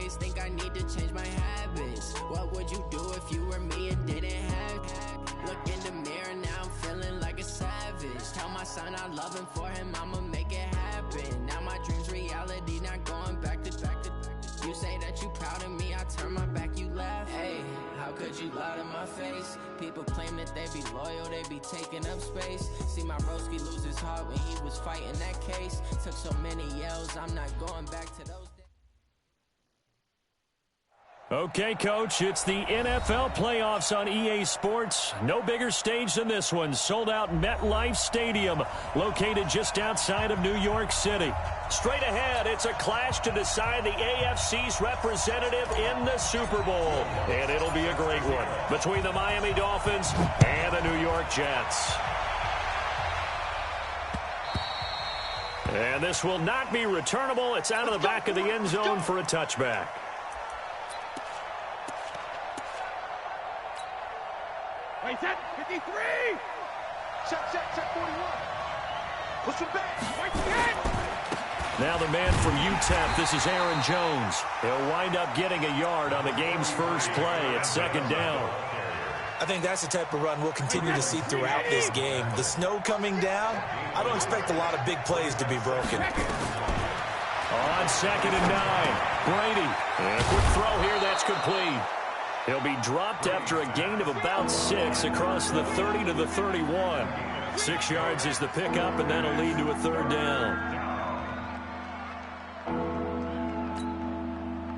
always think I need to change my habits. What would you do if you were me and didn't have? Look in the mirror, now I'm feeling like a savage. Tell my son I love him, for him I'ma make it happen. Now my dream's reality, not going back to. You say that you proud of me, I turn my back, you laugh. Hey, how could you lie to my face? People claim that they be loyal, they be taking up space. See my broski lose his heart when he was fighting that case. Took so many yells, I'm not going back to those days. Okay, Coach, it's the NFL playoffs on EA Sports. No bigger stage than this one. Sold out MetLife Stadium, located just outside of New York City. Straight ahead, it's a clash to decide the AFC's representative in the Super Bowl. And it'll be a great one between the Miami Dolphins and the New York Jets. And this will not be returnable. It's out of the back of the end zone for a touchback. Wait, set, 53! Check 41. Push him back, right set! Now the man from UTEP, this is Aaron Jones. He'll wind up getting a yard on the game's first play at second down. I think that's the type of run we'll continue to see throughout this game. The snow coming down, I don't expect a lot of big plays to be broken. On 2nd and 9, Brady. And a quick throw here, that's complete. He'll be dropped after a gain of about 6 across the 30 to the 31. 6 yards is the pickup, and that'll lead to a third down.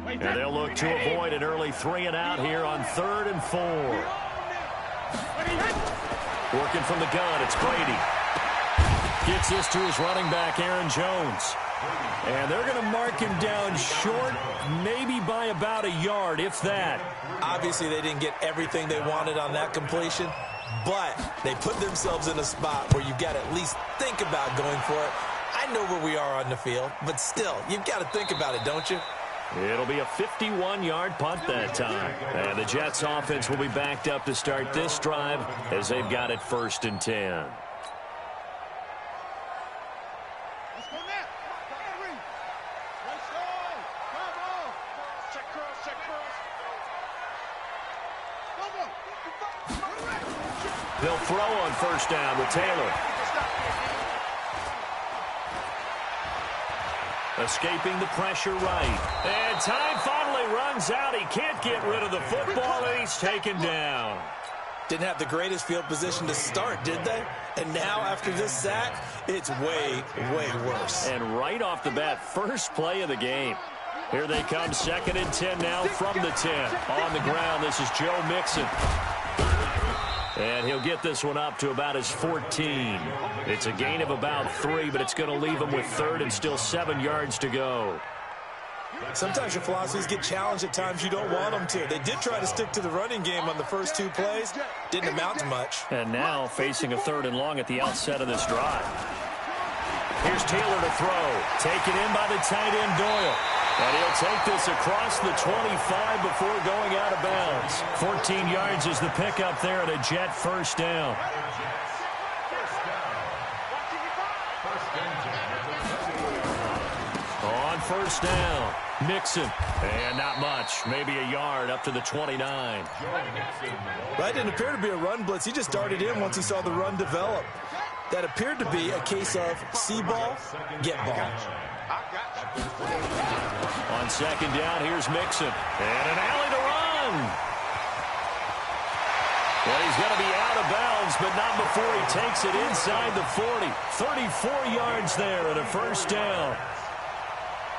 And they'll look to avoid an early 3-and-out here on 3rd and 4. Working from the gun, it's Brady. Gets this to his running back, Aaron Jones. And they're going to mark him down short, maybe by about a yard, if that. Obviously, they didn't get everything they wanted on that completion, but they put themselves in a spot where you've got to at least think about going for it. I know where we are on the field, but still, you've got to think about it, don't you? It'll be a 51-yard punt that time. And the Jets offense will be backed up to start this drive as they've got it 1st and 10. They'll throw on 1st down with Taylor. Escaping the pressure right. And time finally runs out. He can't get rid of the football, and he's taken down. Didn't have the greatest field position to start, did they? And now, after this sack, it's way, way worse. And right off the bat, first play of the game. Here they come, 2nd and 10 now from the 10. On the ground, this is Joe Mixon. And he'll get this one up to about his 14. It's a gain of about 3, but it's going to leave him with 3rd and still 7 yards to go. Sometimes your philosophies get challenged at times you don't want them to. They did try to stick to the running game on the first 2 plays. Didn't amount to much. And now facing a 3rd and long at the outset of this drive. Here's Taylor to throw. Taken in by the tight end Doyle. And he'll take this across the 25 before going out of bounds. 14 yards is the pickup there at a Jet 1st down. On 1st down, Mixon. And not much, maybe a yard up to the 29. Right, didn't appear to be a run blitz. He just darted in once he saw the run develop. That appeared to be a case of see ball, get ball. On 2nd down, here's Mixon. And an alley to run. Well, he's going to be out of bounds, but not before he takes it inside the 40. 34 yards there and a 1st down.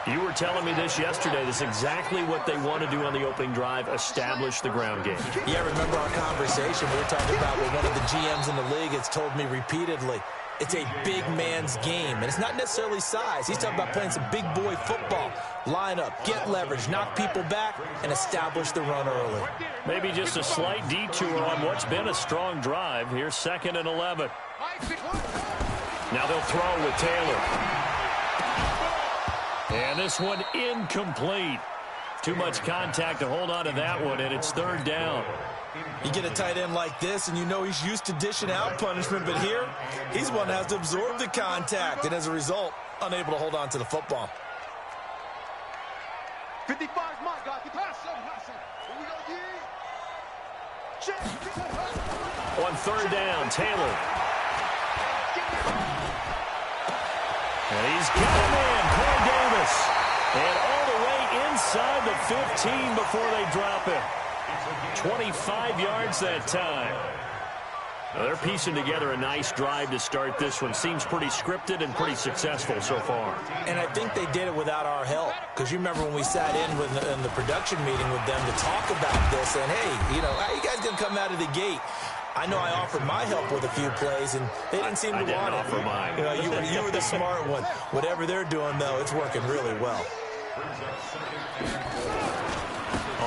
You were telling me this yesterday. This is exactly what they want to do on the opening drive, establish the ground game. Yeah, remember our conversation we were talking about with one of the GMs in the league has told me repeatedly. It's a big man's game, and it's not necessarily size. He's talking about playing some big boy football. Line up, get leverage, knock people back, and establish the run early. Maybe just a slight detour on what's been a strong drive. Here's 2nd and 11. Now they'll throw with Taylor. And this one incomplete. Too much contact to hold on to that one, and it's 3rd down. You get a tight end like this, and you know he's used to dishing out punishment, but here, he's one that has to absorb the contact, and as a result, unable to hold on to the football. 55's Mike, guys. Pass him. Here we go, On third down, Taylor. And he's got him in, Corey Davis. And all the way inside the 15 before they drop it. 25 yards that time. Well, they're piecing together a nice drive to start this one. Seems pretty scripted and pretty successful so far. And I think they did it without our help. Because you remember when we sat in the production meeting with them to talk about this. And, hey, how you guys going to come out of the gate? I know I offered my help with a few plays, and they didn't seem to want it. I didn't offer mine. You were the smart one. Whatever they're doing, though, it's working really well.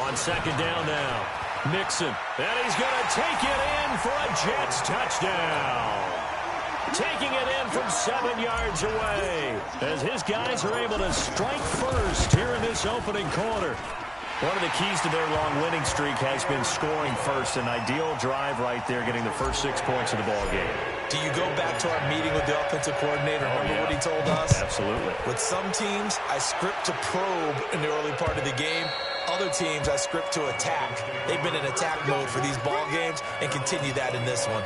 On second down now, Mixon. And he's going to take it in for a Jets touchdown. Taking it in from 7 yards away as his guys are able to strike first here in this opening quarter. One of the keys to their long winning streak has been scoring first. An ideal drive right there, getting the first 6 points of the ball game. Do you go back to our meeting with the offensive coordinator? Remember what he told us? Absolutely. With some teams, I script to probe in the early part of the game. Other teams, I script to attack. They've been in attack mode for these ball games and continue that in this one.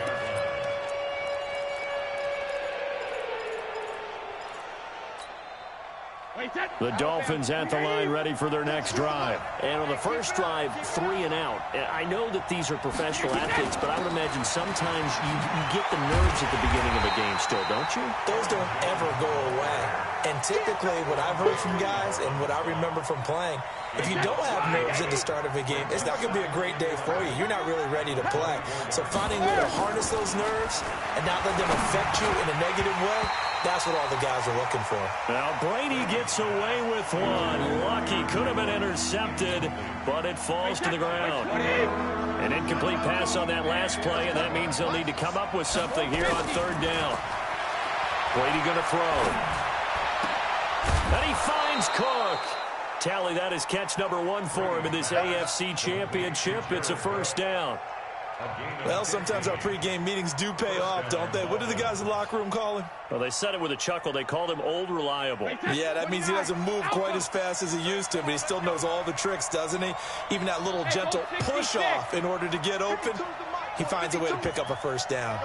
The Dolphins at the line, ready for their next drive. And on the first drive, 3 and out. I know that these are professional athletes, but I would imagine sometimes you get the nerves at the beginning of a game still, don't you? Those don't ever go away. And typically, what I've heard from guys and what I remember from playing, if you don't have nerves at the start of a game, it's not going to be a great day for you. You're not really ready to play. So finding a way to harness those nerves and not let them affect you in a negative way, that's what all the guys are looking for. Now, Brady gets away with one. Lucky, could have been intercepted, but it falls to the ground. An incomplete pass on that last play, and that means they'll need to come up with something here on third down. Brady going to throw. And he finds Cook. Tally, that is catch number 1 for him in this AFC Championship. It's a first down. Well, sometimes our pregame meetings do pay off, don't they? What do the guys in the locker room call him? Well, they said it with a chuckle. They called him Old Reliable. Yeah, that means he doesn't move quite as fast as he used to, but he still knows all the tricks, doesn't he? Even that little gentle push-off in order to get open, he finds a way to pick up a first down.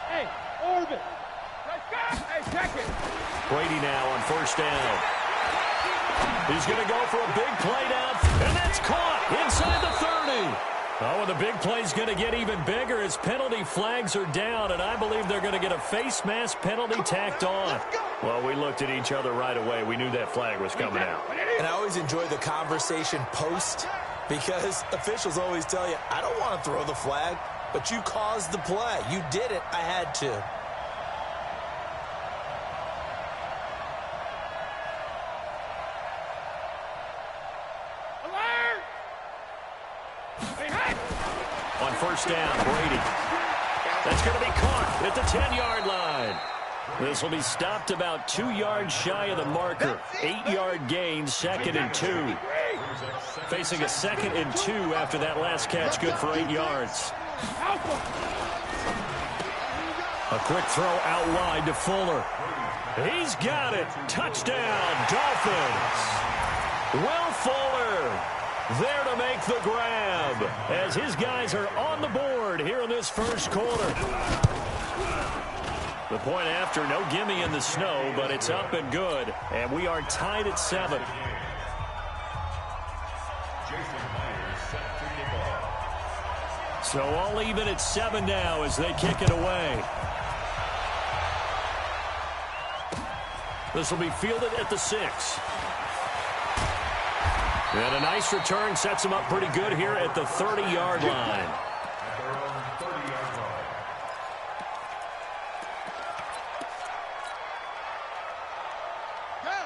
Hey, Orbit. Hey, check it. Brady now on first down. He's going to go for a big play down, and that's caught inside the 30. Oh, and the big play's going to get even bigger as penalty flags are down, and I believe they're going to get a face mask penalty tacked on. Well, we looked at each other right away. We knew that flag was coming out. And I always enjoy the conversation post because officials always tell you, I don't want to throw the flag, but you caused the play. You did it. I had to. On first down, Brady. That's going to be caught at the 10-yard line. This will be stopped about 2 yards shy of the marker. 8-yard gain, 2nd and 2. Facing a 2nd and 2 after that last catch, good for 8 yards. A quick throw out wide to Fuller. He's got it. Touchdown, Dolphins. Will Fuller there to make the grab as his guys are on the board here in this first quarter. The point after, no gimme in the snow, but it's up and good, and we are tied at 7. So all even at 7 now as they kick it away. This will be fielded at the 6. And a nice return sets him up pretty good here at the 30-yard line.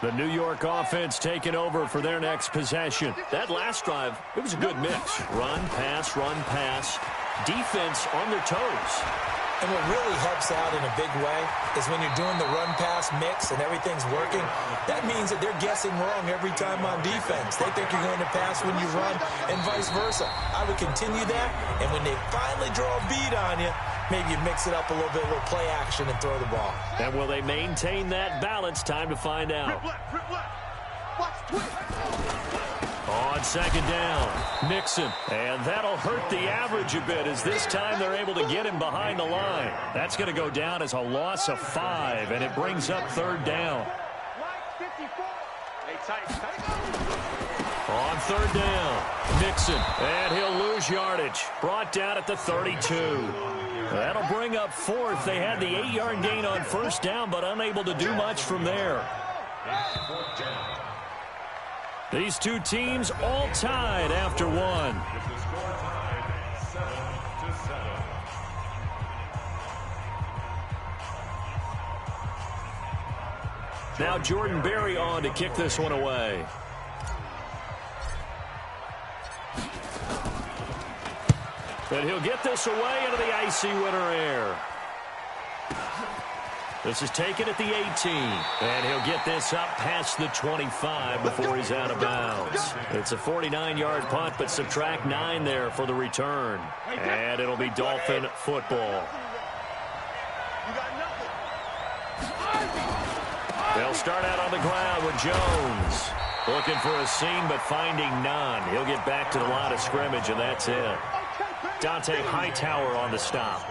The New York offense taking over for their next possession. That last drive, it was a good mix. Run, pass, defense on their toes. And what really helps out in a big way is when you're doing the run-pass mix and everything's working, that means that they're guessing wrong every time on defense. They think you're going to pass when you run and vice versa. I would continue that, and when they finally draw a bead on you, maybe you mix it up a little bit, a little play action, and throw the ball. And will they maintain that balance? Time to find out. On second down, Mixon. And that'll hurt the average a bit, as this time they're able to get him behind the line. That's going to go down as a loss of 5, and it brings up third down. On third down, Mixon. And he'll lose yardage. Brought down at the 32. That'll bring up fourth. They had the 8-yard gain on first down, but unable to do much from there. These two teams all tied after one. Now Jordan Berry on to kick this one away. But he'll get this away into the icy winter air. This is taken at the 18. And he'll get this up past the 25 before he's out of bounds. It's a 49-yard punt, but subtract 9 there for the return. And it'll be Dolphin football. They'll start out on the ground with Jones. Looking for a seam, but finding none. He'll get back to the line of scrimmage, and that's it. Dante Hightower on the stop.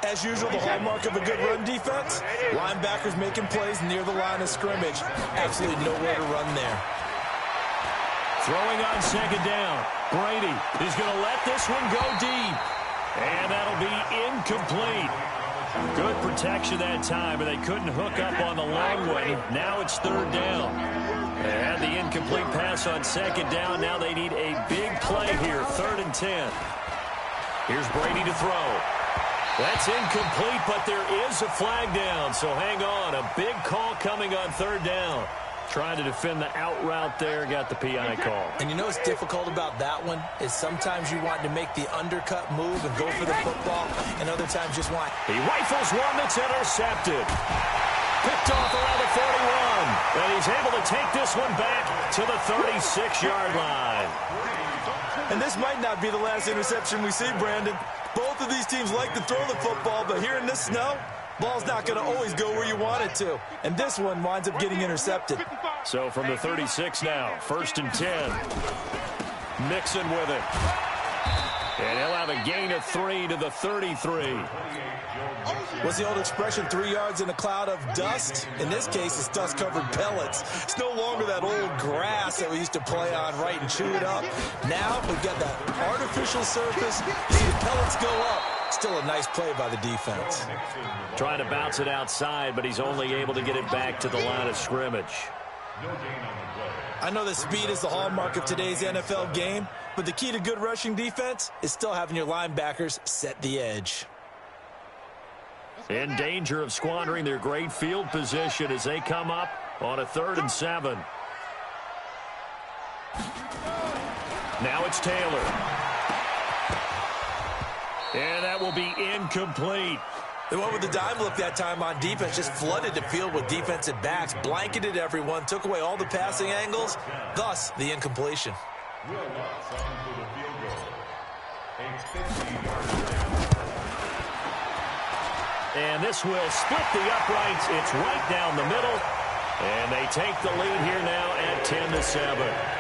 As usual, the hallmark of a good run defense, linebackers making plays near the line of scrimmage. Absolutely nowhere to run there. Throwing on second down. Brady is going to let this one go deep. And that'll be incomplete. Good protection that time, and they couldn't hook up on the long one. Now it's third down. And the incomplete pass on second down. Now they need a big play here, 3rd and 10. Here's Brady to throw. That's incomplete, but there is a flag down, so hang on. A big call coming on third down. Trying to defend the out route there, got the PI call. And you know what's difficult about that one is sometimes you want to make the undercut move and go for the football, and other times just want... He rifles one that's intercepted. Picked off around the 41. And he's able to take this one back to the 36-yard line. And this might not be the last interception we see, Brandon. Both of these teams like to throw the football, but here in this snow, ball's not going to always go where you want it to. And this one winds up getting intercepted. So from the 36 now, 1st and 10. Mixon with it. And he'll have a gain of 3 to the 33. What's the old expression, 3 yards in a cloud of dust? In this case, it's dust-covered pellets. It's no longer that old grass that we used to play on, right, and chew it up. Now we've got that artificial surface. You see the pellets go up. Still a nice play by the defense. Trying to bounce it outside, but he's only able to get it back to the line of scrimmage. I know that speed is the hallmark of today's NFL game, but the key to good rushing defense is still having your linebackers set the edge. In danger of squandering their great field position as they come up on a 3rd and 7. Now it's Taylor. And that will be incomplete. They went with the dime look that time on defense, just flooded the field with defensive backs, blanketed everyone, took away all the passing angles, thus the incompletion. And this will split the uprights. It's right down the middle. And they take the lead here now at 10-7.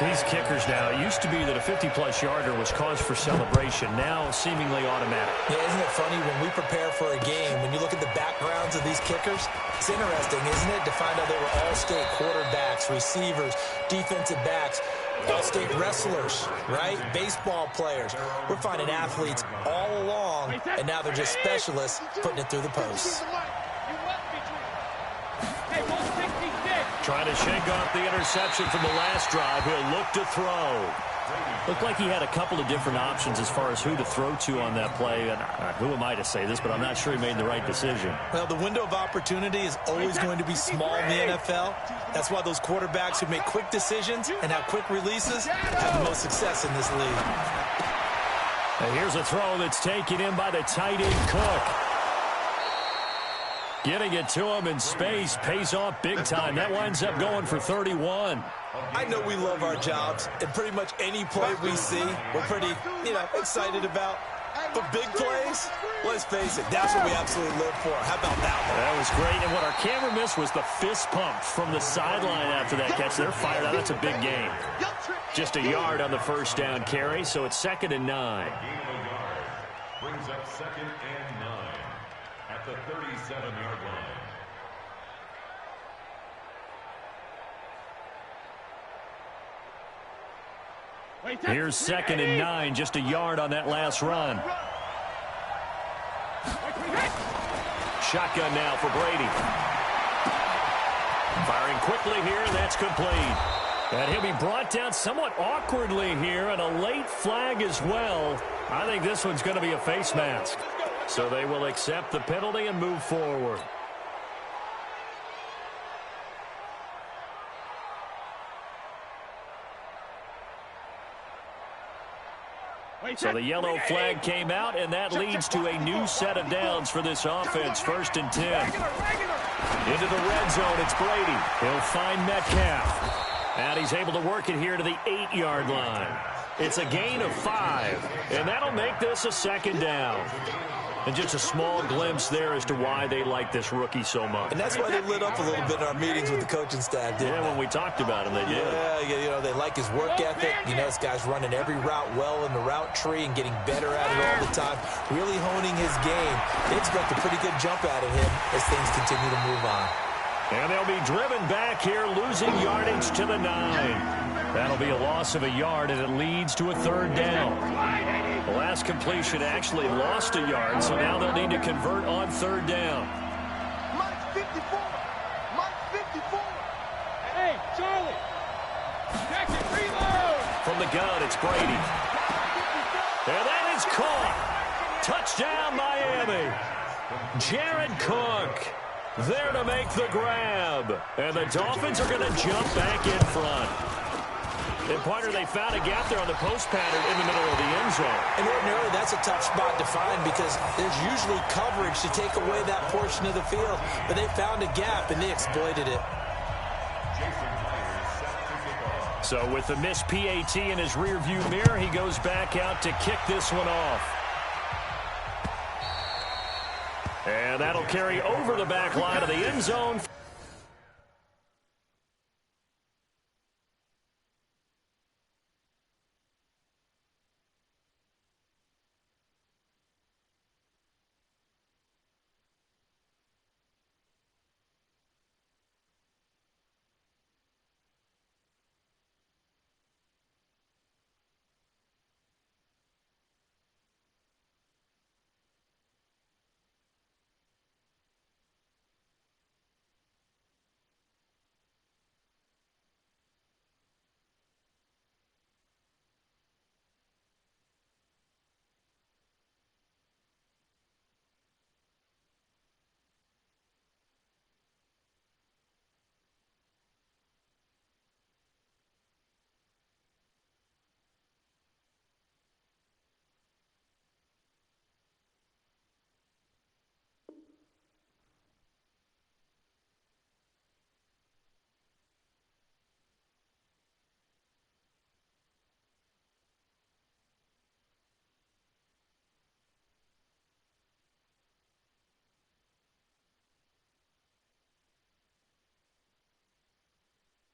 These kickers now, it used to be that a 50-plus yarder was cause for celebration. Now seemingly automatic. Yeah, isn't it funny when we prepare for a game, when you look at the backgrounds of these kickers, it's interesting, isn't it, to find out they were all-state quarterbacks, receivers, defensive backs, all-state wrestlers, right? Baseball players. We're finding athletes all along, and now they're just specialists putting it through the posts. Trying to shake off the interception from the last drive. He'll look to throw. Looked like he had a couple of different options as far as who to throw to on that play. And who am I to say this, but I'm not sure he made the right decision. Well, the window of opportunity is always going to be small in the NFL. That's why those quarterbacks who make quick decisions and have quick releases have the most success in this league. And here's a throw that's taken in by the tight end Cook. Getting it to him in space pays off big time. That winds up going for 31. I know we love our jobs, and pretty much any play we see, we're pretty, excited about. But big plays, let's face it, that's what we absolutely live for. How about that one? That was great, and what our camera missed was the fist pump from the sideline after that catch. They're fired out. That's a big gain. Just a yard on the first down carry, so it's 2nd and 9. Brings up 2nd and 9 at the 37-yard line. Here's 2nd and 9, just a yard on that last run. Shotgun now for Brady. Firing quickly here, and that's complete. And he'll be brought down somewhat awkwardly here, and a late flag as well. I think this one's going to be a face mask. So they will accept the penalty and move forward. So the yellow flag came out, and that leads to a new set of downs for this offense. 1st and 10. Into the red zone, it's Brady. He'll find Metcalf. And he's able to work it here to the 8-yard line. It's a gain of 5, and that'll make this a 2nd down. And just a small glimpse there as to why they like this rookie so much. And that's why they lit up a little bit in our meetings with the coaching staff, didn't they? When we talked about him, they did. Yeah, you know, they like his work ethic. You know, this guy's running every route well in the route tree and getting better at it all the time, really honing his game. They expect a pretty good jump out of him as things continue to move on. And they'll be driven back here, losing yardage to the 9. That'll be a loss of a yard, and it leads to a 3rd down. The last completion actually lost a yard, so now they'll need to convert on 3rd down. Mike 54. Mike 54. Hey, Charlie. Jackson, reload. From the gun, it's Brady. And that is caught. Touchdown, Miami. Jared Cook there to make the grab. And the Dolphins are going to jump back in front. And, partner, they found a gap there on the post pattern in the middle of the end zone. And ordinarily, that's a tough spot to find because there's usually coverage to take away that portion of the field. But they found a gap, and they exploited it. So with the missed PAT in his rearview mirror, he goes back out to kick this one off. And that'll carry over the back line of the end zone.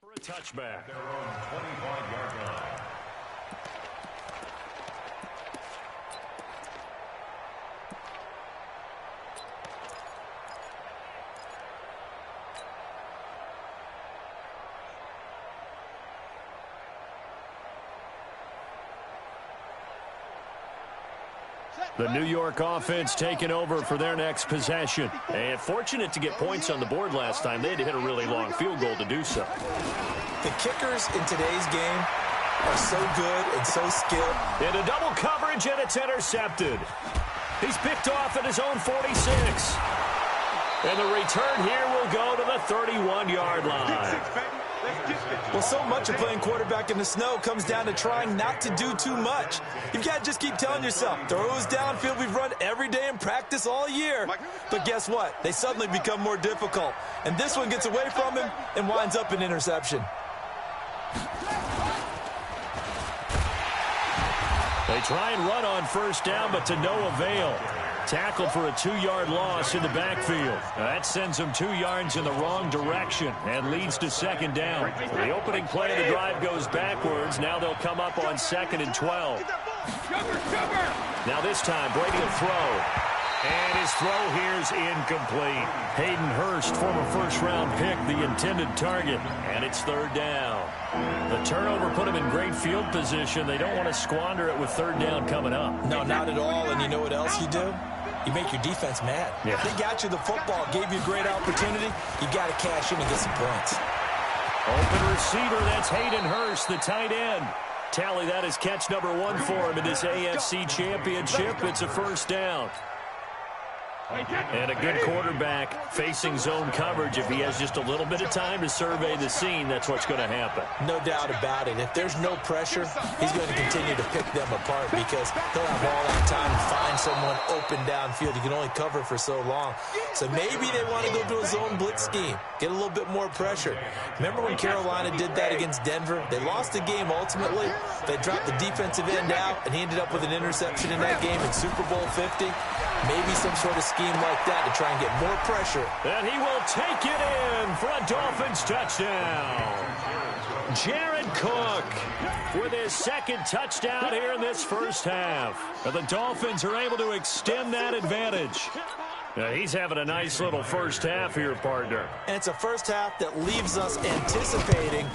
For a touchback. Their own 25-yard line. The New York offense taking over for their next possession. And fortunate to get points on the board last time. They had to hit a really long field goal to do so. The kickers in today's game are so good and so skilled. Into double coverage, and it's intercepted. He's picked off at his own 46. And the return here will go to the 31-yard line. Well, so much of playing quarterback in the snow comes down to trying not to do too much. You've got to just keep telling yourself, throws downfield we've run every day in practice all year. But guess what? They suddenly become more difficult. And this one gets away from him and winds up an interception. They try and run on first down, but to no avail. Tackled for a 2-yard loss in the backfield. That sends them 2 yards in the wrong direction and leads to second down. The opening play of the drive goes backwards. Now they'll come up on 2nd and 12. Now this time, Brady will throw. And his throw here is incomplete. Hayden Hurst, former first-round pick, the intended target. And it's 3rd down. The turnover put him in great field position. They don't want to squander it with 3rd down coming up. No, not at all. And you know what else you do? You make your defense mad. Yeah. They got you the football, gave you a great opportunity. You got to cash in and get some points. Open receiver, that's Hayden Hurst, the tight end. Tally, that is catch number 1 for him in this AFC Championship. It's a 1st down. And a good quarterback facing zone coverage. If he has just a little bit of time to survey the scene, that's what's going to happen. No doubt about it. If there's no pressure, he's going to continue to pick them apart because he'll have all that time to find someone open downfield. He can only cover for so long. So maybe they want to go to a zone blitz scheme, get a little bit more pressure. Remember when Carolina did that against Denver? They lost the game ultimately. They dropped the defensive end out, and he ended up with an interception in that game in Super Bowl 50. Maybe some sort of scheme like that to try and get more pressure. And he will take it in for a Dolphins touchdown. Jared Cook with his 2nd touchdown here in this first half. And the Dolphins are able to extend that advantage. Now, he's having a nice little first half here, partner. And it's a first half that leaves us anticipating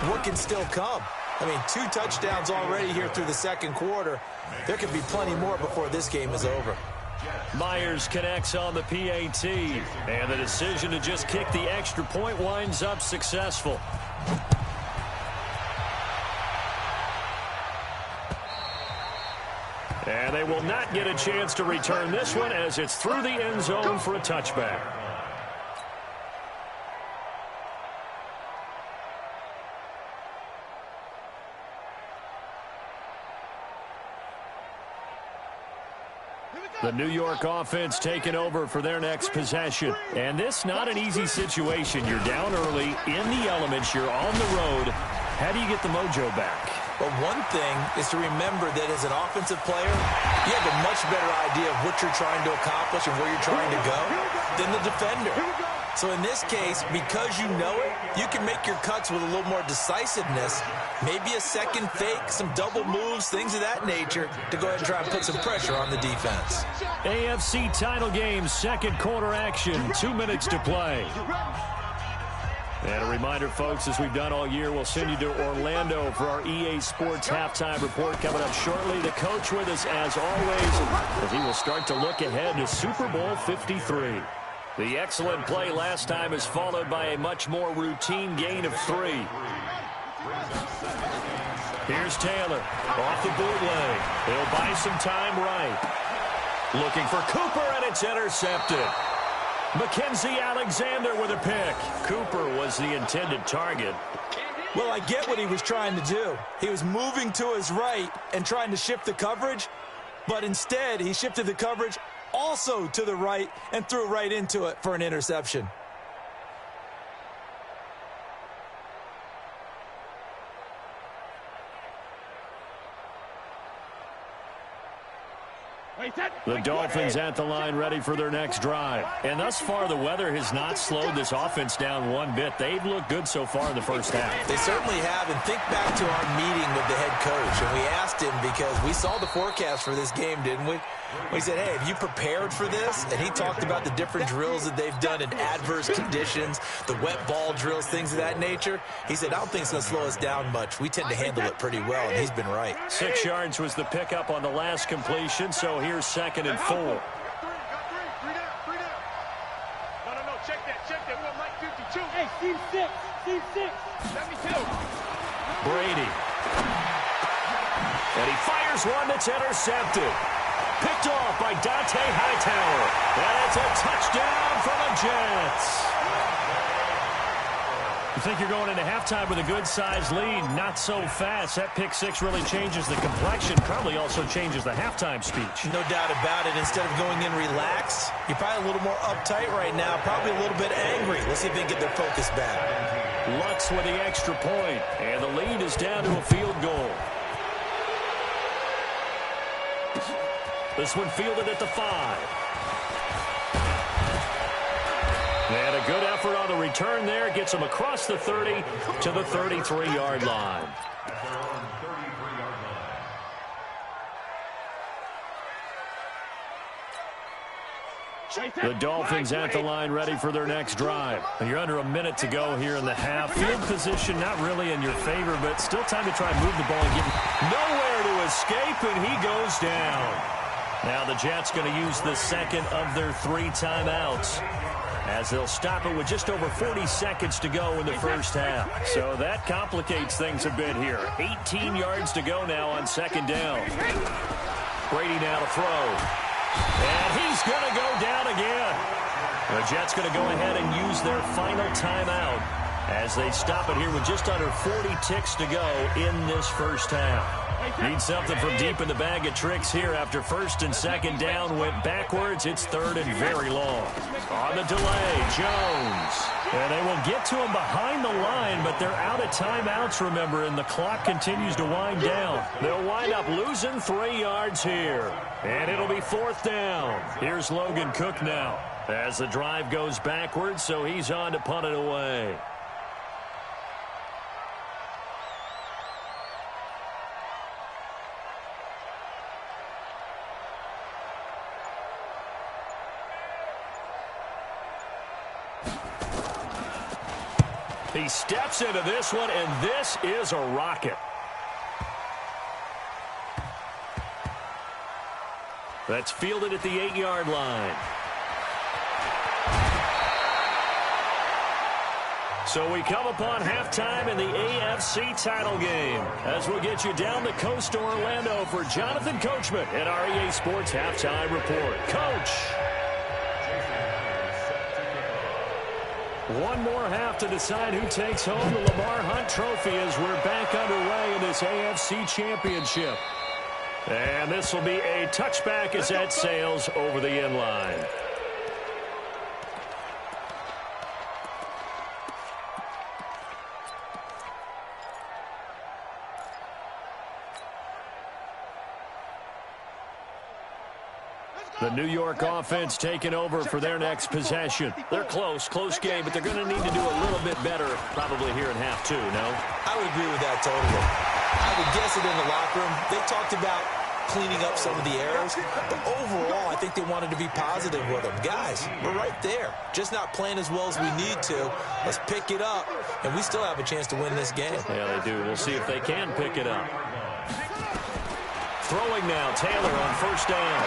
what can still come. I mean, 2 touchdowns already here through the 2nd quarter. There could be plenty more before this game is over. Myers connects on the PAT, and the decision to just kick the extra point winds up successful. And they will not get a chance to return this one as it's through the end zone for a touchback. The New York offense taking over for their next possession. And this not an easy situation. You're down early, in the elements, you're on the road. How do you get the mojo back? Well, one thing is to remember that as an offensive player, you have a much better idea of what you're trying to accomplish and where you're trying to go than the defender. So in this case, because you know it, you can make your cuts with a little more decisiveness, maybe a second fake, some double moves, things of that nature, to go ahead and try and put some pressure on the defense. AFC title game, 2nd quarter action, 2 minutes to play. And a reminder, folks, as we've done all year, we'll send you to Orlando for our EA Sports halftime report coming up shortly. The coach with us, as always, as he will start to look ahead to Super Bowl 53. The excellent play last time is followed by a much more routine gain of 3. Here's Taylor off the bootleg. He'll buy some time right. Looking for Cooper, and it's intercepted. Mackenzie Alexander with a pick. Cooper was the intended target. Well, I get what he was trying to do. He was moving to his right and trying to shift the coverage, but instead he shifted the coverage also to the right and threw right into it for an interception. The Dolphins at the line ready for their next drive. And thus far, the weather has not slowed this offense down one bit. They've looked good so far in the first half. They certainly have. And think back to our meeting with the head coach. And we asked him because we saw the forecast for this game, didn't we? We said, hey, have you prepared for this? And he talked about the different drills that they've done in adverse conditions, the wet ball drills, things of that nature. He said, I don't think it's going to slow us down much. We tend to handle it pretty well, and he's been right. 6 yards was the pickup on the last completion, so here's 2nd and 4. No, check that. We want Mike 52. Hey, team 6. 72. Brady. And he fires one that's intercepted. Picked off by Dante Hightower. And it's a touchdown for the Jets. You think you're going into halftime with a good-sized lead. Not so fast. That pick 6 really changes the complexion. Probably also changes the halftime speech. No doubt about it. Instead of going in relaxed, you're probably a little more uptight right now. Probably a little bit angry. Let's see if they can get their focus back. Lutz with the extra point. And the lead is down to a field goal. This one fielded at the 5. And a good effort on the return there. Gets him across the 30 to the 33-yard line. The Dolphins at the line ready for their next drive. You're under a minute to go here in the half. Field position not really in your favor, but still time to try and move the ball and get nowhere to escape, and he goes down. Now the Jets going to use the second of their 3 timeouts, as they'll stop it with just over 40 seconds to go in the first half. So that complicates things a bit here. 18 yards to go now on second down. Brady now to throw. And he's going to go down again. The Jets going to go ahead and use their final timeout as they stop it here with just under 40 ticks to go in this first half. Need something from deep in the bag of tricks here after first and second down went backwards. It's third and very long. On the delay, Jones. And they will get to him behind the line, but they're out of timeouts, remember, and the clock continues to wind down. They'll wind up losing 3 yards here. And it'll be fourth down. Here's Logan Cook now as the drive goes backwards, so he's on to punt it away. He steps into this one, and this is a rocket. That's fielded at the 8-yard line. So we come upon halftime in the AFC title game, as we'll get you down the coast to Orlando for Jonathan Coachman at our EA Sports Halftime Report. Coach. One more half to decide who takes home the Lamar Hunt Trophy as we're back underway in this AFC Championship. And this will be a touchback as that sails over the end line. The New York offense taking over for their next possession. They're close game, but they're going to need to do a little bit better probably here in half 2, no? I would agree with that totally. I would guess it in the locker room. They talked about cleaning up some of the errors, but overall, I think they wanted to be positive with them. Guys, we're right there. Just not playing as well as we need to. Let's pick it up, and we still have a chance to win this game. Yeah, they do. We'll see if they can pick it up. Throwing now, Taylor on first down.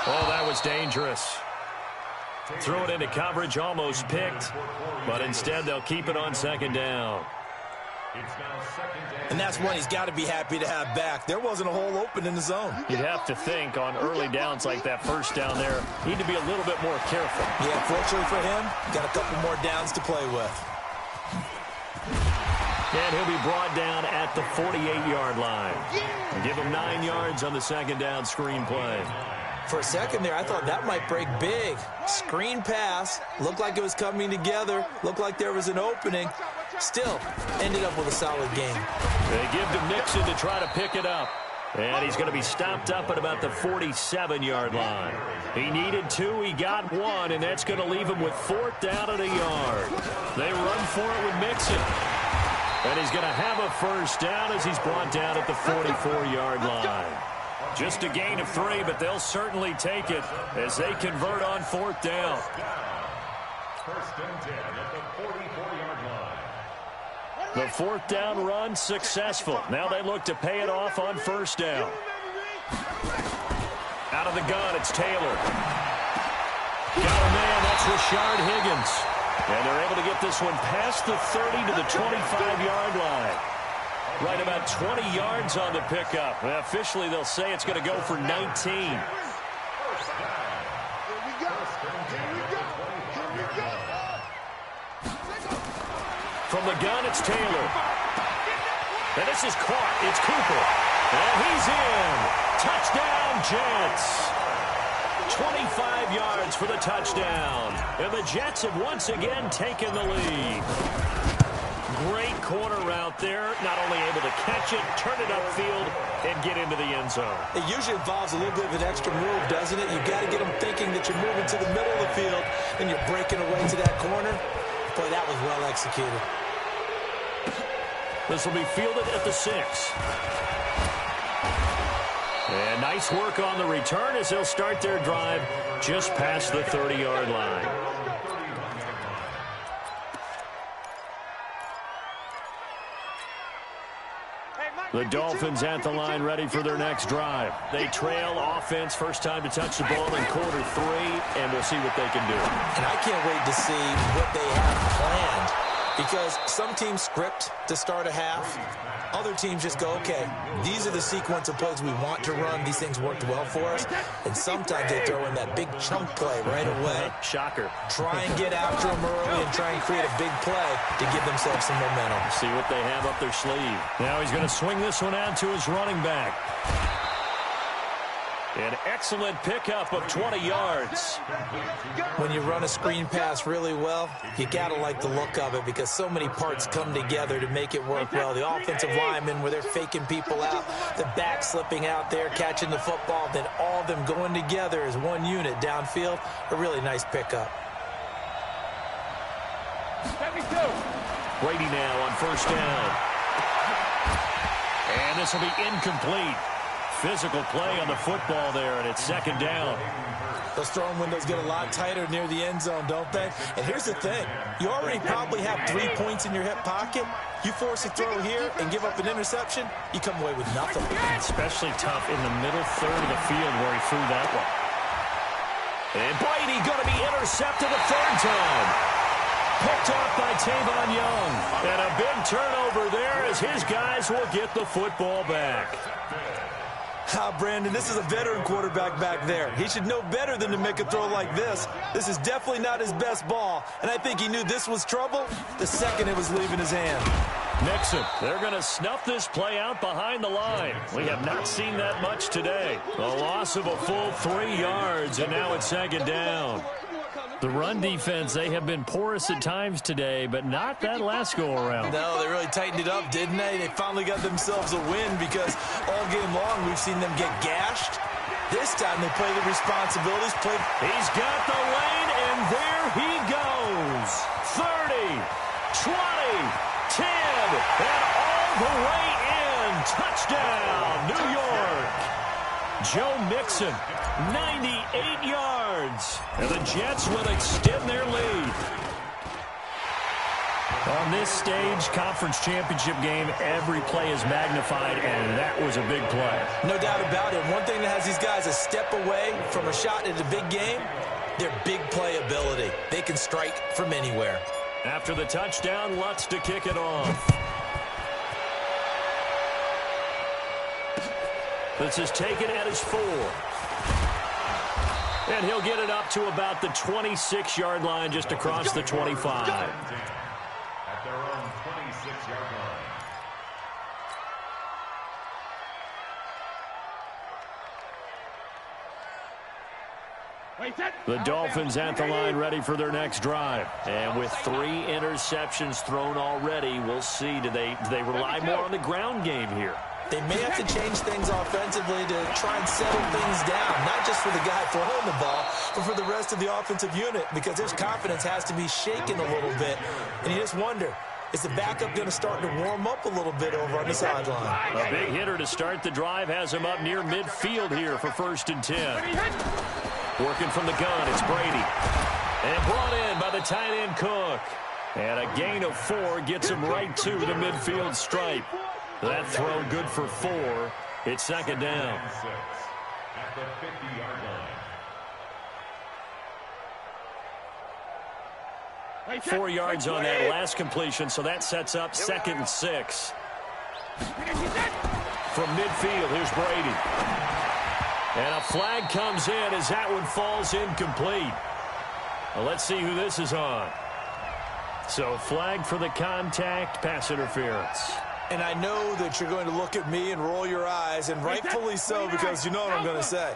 Oh, that was dangerous. Throw it into coverage, almost picked, but instead they'll keep it on second down. And that's one he's got to be happy to have back. There wasn't a hole open in the zone. You'd have to think on early downs like that first down there, need to be a little bit more careful. Yeah, fortunately for him, got a couple more downs to play with. And he'll be brought down at the 48-yard line. Give him 9 yards on the second down screen play. For a second there, I thought that might break big. Screen pass, looked like it was coming together, looked like there was an opening. Still, ended up with a solid game. They give to Mixon to try to pick it up. And he's going to be stopped up at about the 47-yard line. He needed 2, he got 1, and that's going to leave him with fourth down at a yard. They run for it with Mixon. And he's going to have a first down as he's brought down at the 44-yard line. Just a gain of 3, but they'll certainly take it as they convert on fourth down. First and 10 at the 44-yard line. The fourth down run successful. Now they look to pay it off on first down. Out of the gun, it's Taylor. Got a man, that's Rashard Higgins. And they're able to get this one past the 30 to the 25-yard line. Right about 20 yards on the pickup. Well, officially, they'll say it's going to go for 19. From the gun, it's Taylor. And this is caught. It's Cooper. And he's in. Touchdown, Jets. 25 yards for the touchdown. And the Jets have once again taken the lead. Great corner route there. Not only able to catch it, turn it upfield, and get into the end zone. It usually involves a little bit of an extra move, doesn't it? You've got to get them thinking that you're moving to the middle of the field, and you're breaking away to that corner. Boy, that was well executed. This will be fielded at the 6. And nice work on the return as they'll start their drive just past the 30-yard line. The Dolphins at the line ready for their next drive. They trail offense, first time to touch the ball in quarter 3, and we'll see what they can do. And I can't wait to see what they have planned, because some teams script to start a half. Other teams just go, okay, these are the sequence of plays we want to run. These things worked well for us. And sometimes they throw in that big chunk play right away. Shocker. Try and get after them early and try and create a big play to give themselves some momentum. See what they have up their sleeve. Now he's going to swing this one out to his running back. An excellent pickup of 20 yards. When you run a screen pass really well, you got to like the look of it, because so many parts come together to make it work well. The offensive linemen, where they're faking people out, the back slipping out there, catching the football, then all of them going together as one unit downfield. A really nice pickup. Brady now on first down. And this will be incomplete. Physical play on the football there, and it's second down. Those throwing windows get a lot tighter near the end zone, don't they? And here's the thing. You already probably have 3 points in your hip pocket. You force a throw here and give up an interception, you come away with nothing. Especially tough in the middle third of the field where he threw that one. And Brady going to be intercepted a third time. Picked off by Tavon Young. And a big turnover there as his guys will get the football back. Brandon, this is a veteran quarterback back there. He should know better than to make a throw like this. This is definitely not his best ball, and I think he knew this was trouble the second it was leaving his hand. Nixon, they're going to snuff this play out behind the line. We have not seen that much today. A loss of a full 3 yards, and now it's second down. The run defense, they have been porous at times today, but not that last go-around. No, they really tightened it up, didn't they? They finally got themselves a win, because all game long we've seen them get gashed. This time they play the responsibilities. He's got the lane, and there he goes. 30, 20, 10, and all the way in. Touchdown, New York. Joe Mixon, 98 yards. And the Jets will extend their lead. On this stage, conference championship game, every play is magnified, and that was a big play. No doubt about it. One thing that has these guys a step away from a shot at a big game, their big play ability. They can strike from anywhere. After the touchdown, Lutz to kick it off. This is taken at his 4. And he'll get it up to about the 26-yard line, just across the 25. At their own 26-yard line. The Dolphins at the line ready for their next drive. And with 3 interceptions thrown already, we'll see. Do they rely more on the ground game here? They may have to change things offensively to try and settle things down, not just for the guy throwing the ball, but for the rest of the offensive unit, because his confidence has to be shaken a little bit. And you just wonder, is the backup going to start to warm up a little bit over on the sideline? A big hitter to start the drive has him up near midfield here for 1st and 10. Working from the gun, it's Brady. And brought in by the tight end Cook. And a gain of 4 gets him right to the midfield stripe. That throw good for 4. It's second down. At the 50-yard line. 4 yards on that last completion, so that sets up 2nd and 6. From midfield, here's Brady. And a flag comes in as that one falls incomplete. Well, let's see who this is on. So flag for the contact, pass interference. And I know that you're going to look at me and roll your eyes, and rightfully so, because you know what I'm going to say.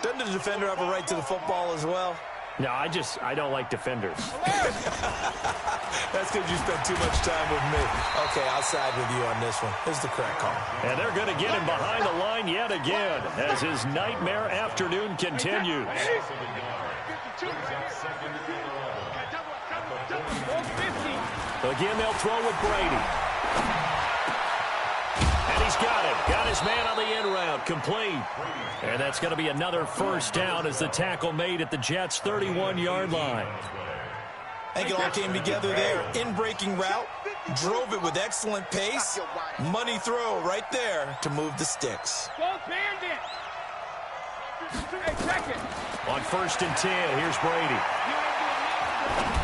Doesn't the defender have a right to the football as well? No, I don't like defenders. That's because you spent too much time with me. Okay, I'll side with you on this one. This is the correct call. And they're going to get him behind the line yet again as his nightmare afternoon continues. Again, they'll throw with Brady. And he's got it. Got his man on the end route. Complete. And that's going to be another first down as the tackle made at the Jets' 31-yard line. I think it all came together there. In-breaking route. Drove it with excellent pace. Money throw right there to move the sticks. On 1st and 10, here's Brady.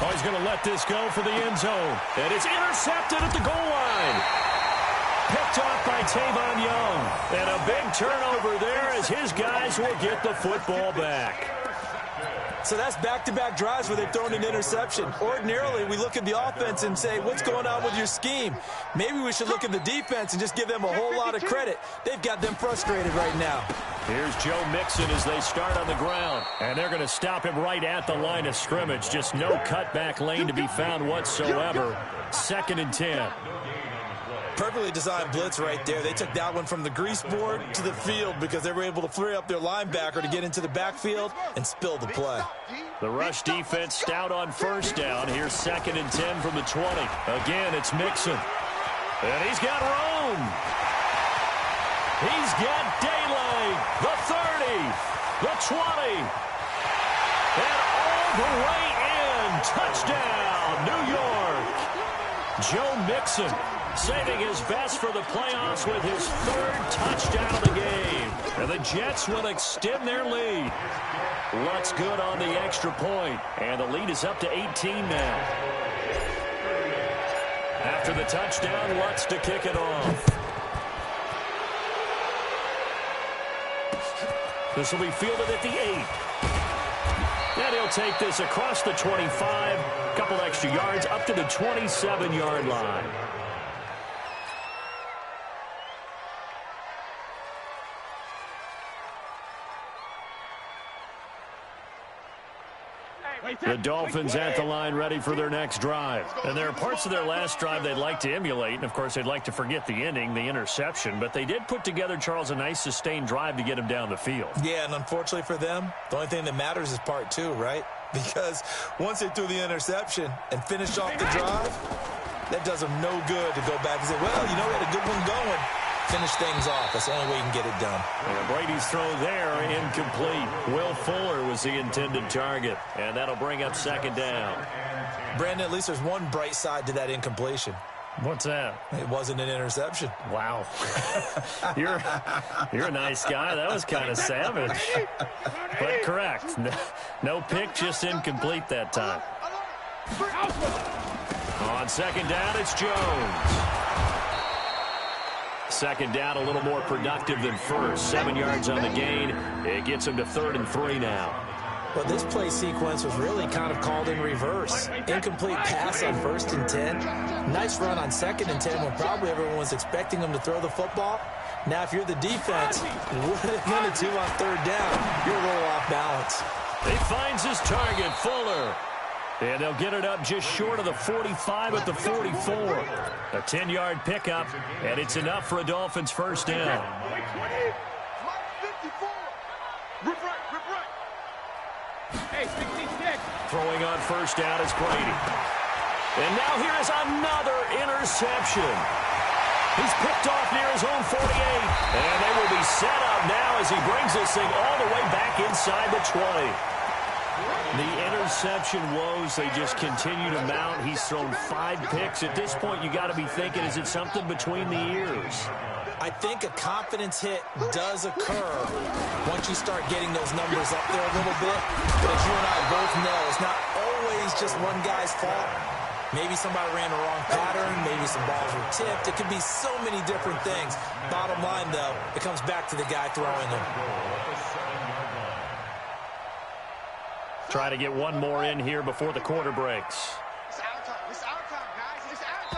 Oh, he's going to let this go for the end zone. And it's intercepted at the goal line. Picked off by Tavon Young. And a big turnover there as his guys will get the football back. So that's back-to-back drives where they've thrown an interception. Ordinarily, we look at the offense and say, what's going on with your scheme? Maybe we should look at the defense and just give them a whole lot of credit. They've got them frustrated right now. Here's Joe Mixon as they start on the ground. And they're going to stop him right at the line of scrimmage. Just no cutback lane to be found whatsoever. 2nd and 10. Perfectly designed blitz right there. They took that one from the grease board to the field because they were able to free up their linebacker to get into the backfield and spill the play. The rush defense stout on 1st down. Here's 2nd and 10 from the 20. Again, it's Mixon. And he's got room. He's got daylight. The 30. The 20. And all the way in. Touchdown, New York. Joe Mixon saving his best for the playoffs with his 3rd touchdown of the game. And the Jets will extend their lead. Lutz good on the extra point. And the lead is up to 18 now. After the touchdown, Lutz to kick it off. This will be fielded at the 8. And he'll take this across the 25. A couple extra yards up to the 27-yard line. The Dolphins at the line ready for their next drive. And there are parts of their last drive they'd like to emulate. And, of course, they'd like to forget the ending, the interception. But they did put together, Charles, a nice sustained drive to get him down the field. Yeah, and unfortunately for them, the only thing that matters is part 2, right? Because once they threw the interception and finished off the drive, that does them no good to go back and say, well, you know, we had a good one going. Finish things off. That's the only way you can get it done. And Brady's throw there, incomplete. Will Fuller was the intended target, and that'll bring up 2nd down. Brandon, at least there's one bright side to that incompletion. What's that? It wasn't an interception. Wow. You're a nice guy. That was kind of savage. But correct. No pick, just incomplete that time. On 2nd down, it's Jones. 2nd down, a little more productive than 1st. 7 yards on the gain. It gets him to 3rd and 3 now. Well, this play sequence was really kind of called in reverse. Incomplete pass on 1st and 10. Nice run on 2nd and 10 when probably everyone was expecting him to throw the football. Now, if you're the defense, what are they going to do on 3rd down? You're a little off balance. He finds his target, Fuller. And they'll get it up just short of the 45 at the 44. A 10-yard pickup, and it's enough for a Dolphins first down. Throwing on 1st down is Brady. And now here is another interception. He's picked off near his own 48. And they will be set up now as he brings this thing all the way back inside the 20. The interception woes, they just continue to mount. He's thrown 5 picks. At this point, you got to be thinking, is it something between the ears? I think a confidence hit does occur once you start getting those numbers up there a little bit. But as you and I both know, it's not always just one guy's fault. Maybe somebody ran the wrong pattern. Maybe some balls were tipped. It could be so many different things. Bottom line, though, it comes back to the guy throwing them. Try to get one more in here before the quarter breaks. It's our time. It's our time, guys. It's our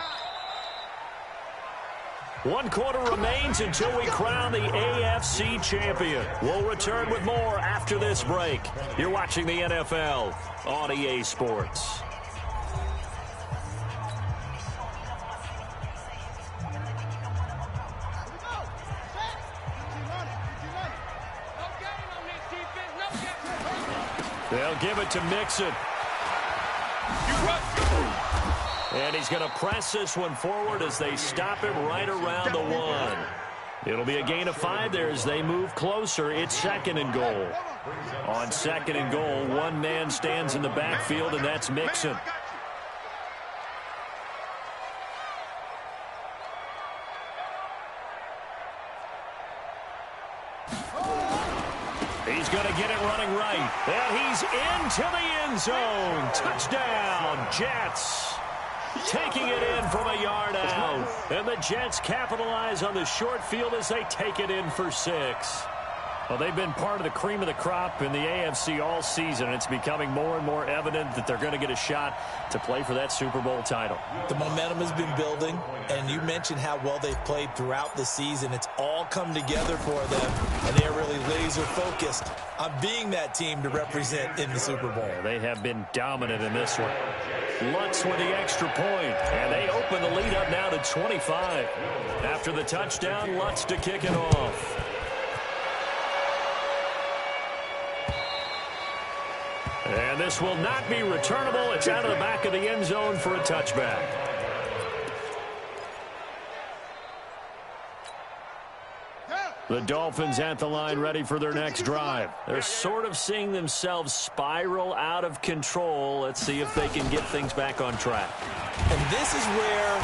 time. 1 quarter remains until we crown the AFC champion. We'll return with more after this break. You're watching the NFL on EA Sports. They'll give it to Mixon. And he's going to press this one forward as they stop him right around the 1. It'll be a gain of 5 there as they move closer. It's 2nd and goal. On 2nd and goal, one man stands in the backfield, and that's Mixon. He's going to get it running right. And he's into the end zone. Touchdown, Jets. Taking it in from a yard out. And the Jets capitalize on the short field as they take it in for 6. Well, they've been part of the cream of the crop in the AFC all season. It's becoming more and more evident that they're going to get a shot to play for that Super Bowl title. The momentum has been building, and you mentioned how well they've played throughout the season. It's all come together for them, and they're really laser-focused on being that team to represent in the Super Bowl. They have been dominant in this one. Lutz with the extra point, and they open the lead up now to 25. After the touchdown, Lutz to kick it off. And this will not be returnable. It's out of the back of the end zone for a touchback. The Dolphins at the line ready for their next drive. They're sort of seeing themselves spiral out of control. Let's see if they can get things back on track. And this is where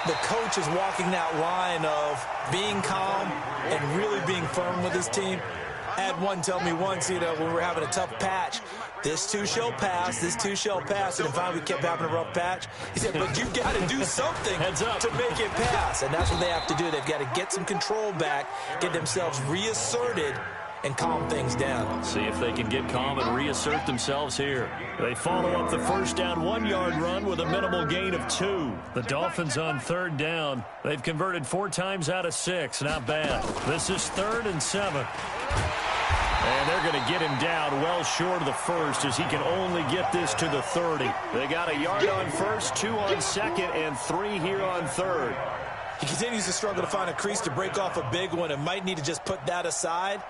the coach is walking that line of being calm and really being firm with his team. I had one tell me once, when we were having a tough patch, this too shall pass, this too shall pass. And finally we kept having a rough patch. He said, but you got to do something to make it pass. And that's what they have to do. They've got to get some control back, get themselves reasserted, and calm things down. See if they can get calm and reassert themselves here. They follow up the first down 1-yard run with a minimal gain of 2. The Dolphins on 3rd down. They've converted 4 times out of 6. Not bad. This is 3rd and 7. And they're going to get him down well short of the first as he can only get this to the 30. They got a yard on first, 2 on 2nd, and 3 here on 3rd. He continues to struggle to find a crease to break off a big one and might need to just put that aside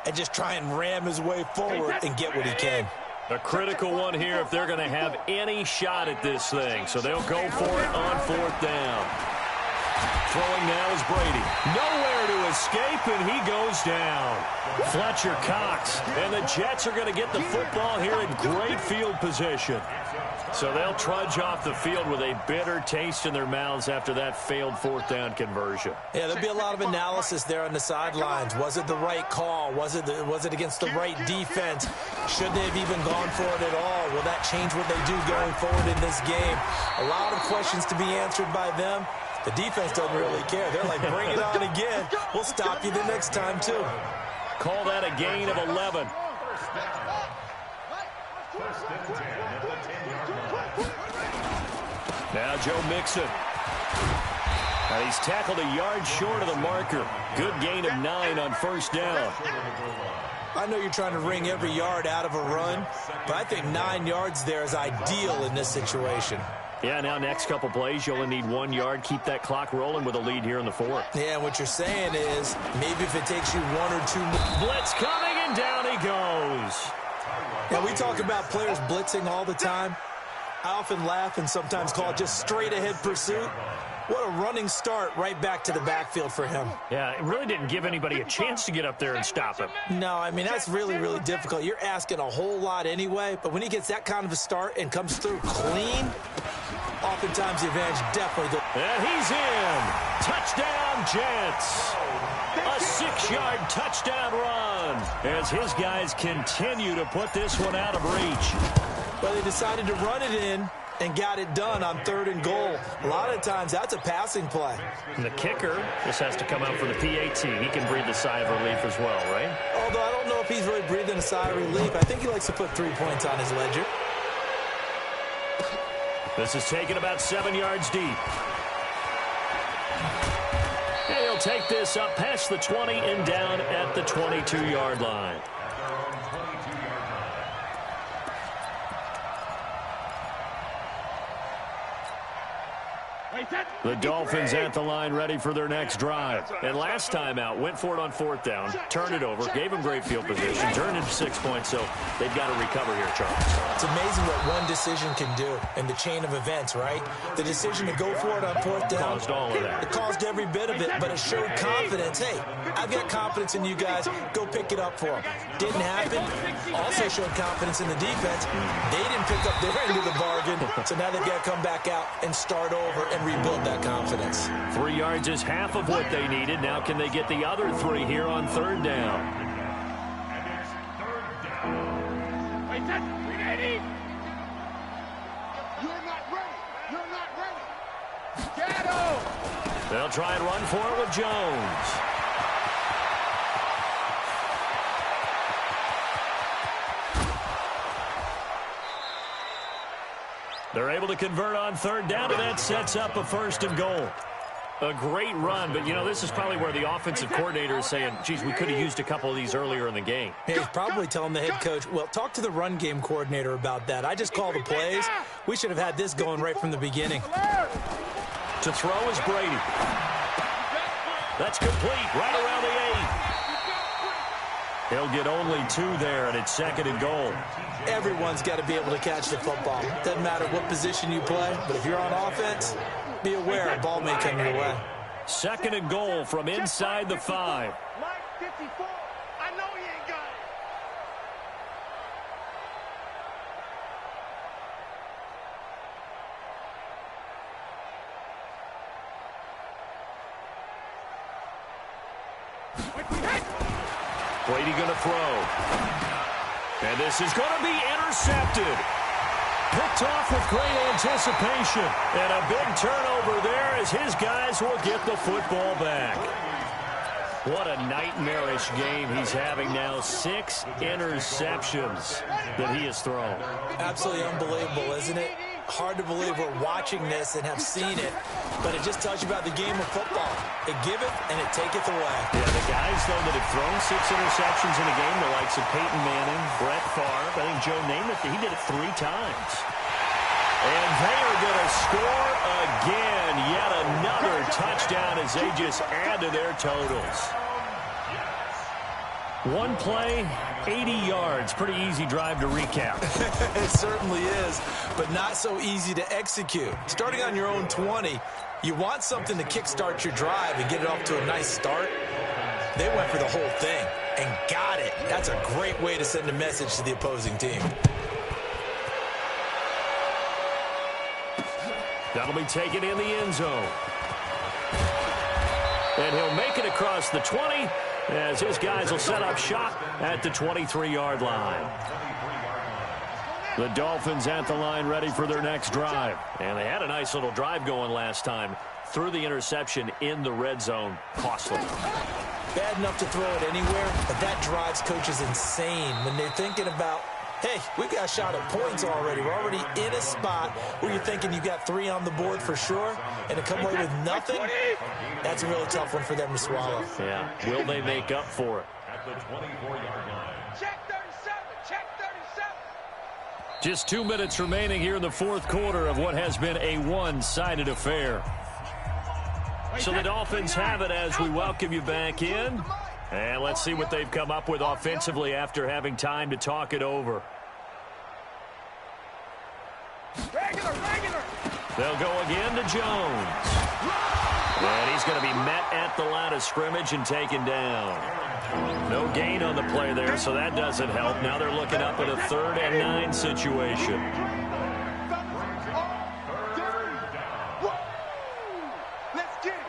and just try and ram his way forward and get what he can. A critical one here if they're going to have any shot at this thing. So they'll go for it on 4th down. Throwing now is Brady. Nowhere to escape, and he goes down. Fletcher Cox. And the Jets are going to get the football here in great field position. So they'll trudge off the field with a bitter taste in their mouths after that failed 4th down conversion. Yeah, there'll be a lot of analysis there on the sidelines. Was it the right call? Was it against the right defense? Should they have even gone for it at all? Will that change what they do going forward in this game? A lot of questions to be answered by them. The defense doesn't really care. They're like, bring it on again. We'll stop you the next time, too. Call that a gain of 11. Now Joe Mixon. And he's tackled a yard short of the marker. Good gain of 9 on 1st down. I know you're trying to wring every yard out of a run, but I think 9 yards there is ideal in this situation. Yeah, now next couple plays, you only need 1 yard. Keep that clock rolling with a lead here in the 4th. Yeah, what you're saying is maybe if it takes you 1 or 2 more. Blitz coming, and down he goes. Yeah, we talk about players blitzing all the time. I often laugh and sometimes call it just straight-ahead pursuit. What a running start right back to the backfield for him. Yeah, it really didn't give anybody a chance to get up there and stop him. No, I mean, that's really, really difficult. You're asking a whole lot anyway, but when he gets that kind of a start and comes through clean, oftentimes the advantage definitely goes. And he's in. Touchdown, Jets. A 6-yard touchdown run as his guys continue to put this one out of reach. Well, they decided to run it in and got it done on 3rd and goal. A lot of times, that's a passing play. And the kicker just has to come out for the PAT. He can breathe a sigh of relief as well, right? Although I don't know if he's really breathing a sigh of relief. I think he likes to put 3 points on his ledger. This is taken about 7 yards deep. And he'll take this up past the 20 and down at the 22-yard line. The Dolphins at the line ready for their next drive. And last time out, went for it on 4th down, turned it over, gave them great field position, turned into 6 points, so they've got to recover here, Charles. It's amazing what one decision can do in the chain of events, right? The decision to go for it on 4th down. Caused all of that. It caused every bit of it, but it showed confidence. Hey, I've got confidence in you guys. Go pick it up for them. Didn't happen. Also showed confidence in the defense. They didn't pick up their end of the bargain, so now they've got to come back out and start over and rebuild that confidence. 3 yards is half of what they needed. Now can they get the other 3 here on 3rd down? And it's 3rd down. Wait, that's 380. You're not ready. You're not ready. Get him. They'll try and run for it with Jones. They're able to convert on 3rd down, and that sets up a 1st and goal. A great run, but, you know, this is probably where the offensive coordinator is saying, geez, we could have used a couple of these earlier in the game. Hey, he's probably telling the head coach, well, talk to the run game coordinator about that. I just call the plays. We should have had this going right from the beginning. To throw is Brady. That's complete, right around the 8. He'll get only 2 there, and it's 2nd and goal. Everyone's got to be able to catch the football. Doesn't matter what position you play, but if you're on offense, be aware a ball may come your way. 2nd and goal from inside the 5. Line 54. I know he ain't got it. Brady going to throw. And this is going to be intercepted. Picked off with great anticipation. And a big turnover there as his guys will get the football back. What a nightmarish game he's having now. 6 interceptions that he has thrown. Absolutely unbelievable, isn't it? Hard to believe we're watching this and have seen it, but it just tells you about the game of football. It giveth and it taketh away. Yeah, the guys, though, that have thrown 6 interceptions in a game, the likes of Peyton Manning, Brett Favre, I think Joe Namath, he did it 3 times. And they are going to score again. Yet another touchdown as they just add to their totals. One play, 80 yards. Pretty easy drive to recap. It certainly is, but not so easy to execute. Starting on your own 20, you want something to kickstart your drive and get it off to a nice start. They went for the whole thing and got it. That's a great way to send a message to the opposing team. That'll be taken in the end zone. And he'll make it across the 20 as his guys will set up shop at the 23-yard line. The Dolphins at the line ready for their next drive. And they had a nice little drive going last time. Threw the interception in the red zone. Costly. Bad enough to throw it anywhere, but that drives coaches insane when they're thinking about, hey, we've got a shot at points already. We're already in a spot where you're thinking you got 3 on the board for sure, and to come away with nothing, that's a really tough one for them to swallow. Yeah. Will they make up for it? At the 24-yard line. Check 37. Check 37. Just 2 minutes remaining here in the 4th quarter of what has been a one-sided affair. So the Dolphins have it as we welcome you back in. And let's see what they've come up with offensively after having time to talk it over. Regular. They'll go again to Jones. And he's going to be met at the line of scrimmage and taken down. No gain on the play there, so that doesn't help. Now they're looking up at a 3rd and 9 situation. Let's get it.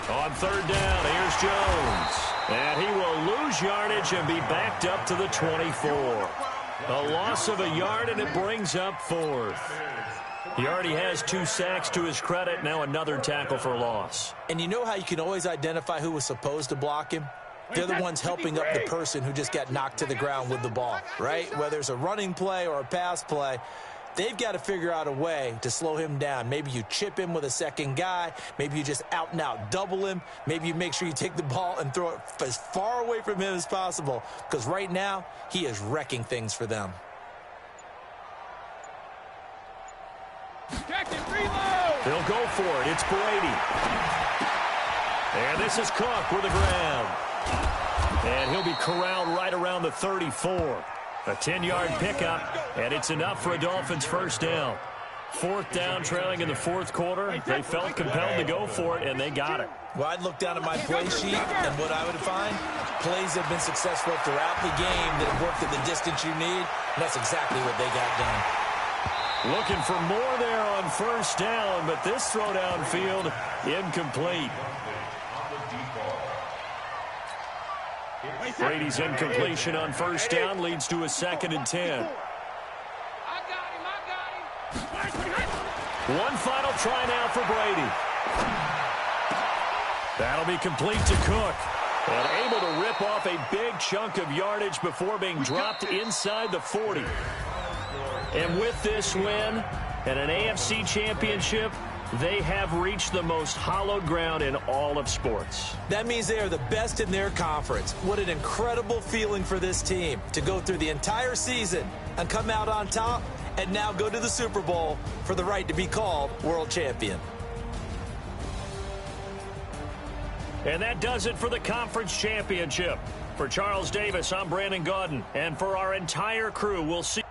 On 3rd down, here's Jones. And he will lose yardage and be backed up to the 24. A loss of a yard, and it brings up 4th. He already has 2 sacks to his credit. Now another tackle for loss. And you know how you can always identify who was supposed to block him? They're the ones helping up the person who just got knocked to the ground with the ball, right? Whether it's a running play or a pass play, They've got to figure out a way to slow him down. Maybe you chip him with a second guy. Maybe you just out-and-out double him. Maybe you make sure you take the ball and throw it as far away from him as possible, because right now he is wrecking things for them. They'll go for it. It's Brady. And this is Cook with the ground. And he'll be corralled right around the 34. A 10-yard pickup, and it's enough for a Dolphins first down. Fourth down, trailing in the fourth quarter. They felt compelled to go for it, and they got it. Well, I'd look down at my play sheet, and what I would find, plays have been successful throughout the game that have worked at the distance you need, and that's exactly what they got done. Looking for more there on first down, but this throw downfield incomplete. Brady's incompletion on first down leads to a 2nd and 10. One final try now for Brady. That'll be complete to Cook. And able to rip off a big chunk of yardage before being dropped inside the 40. And with this win and an AFC championship, they have reached the most hallowed ground in all of sports. That means they are the best in their conference. What an incredible feeling for this team to go through the entire season and come out on top and now go to the Super Bowl for the right to be called world champion. And that does it for the conference championship. For Charles Davis, I'm Brandon Gaudin. And for our entire crew, we'll see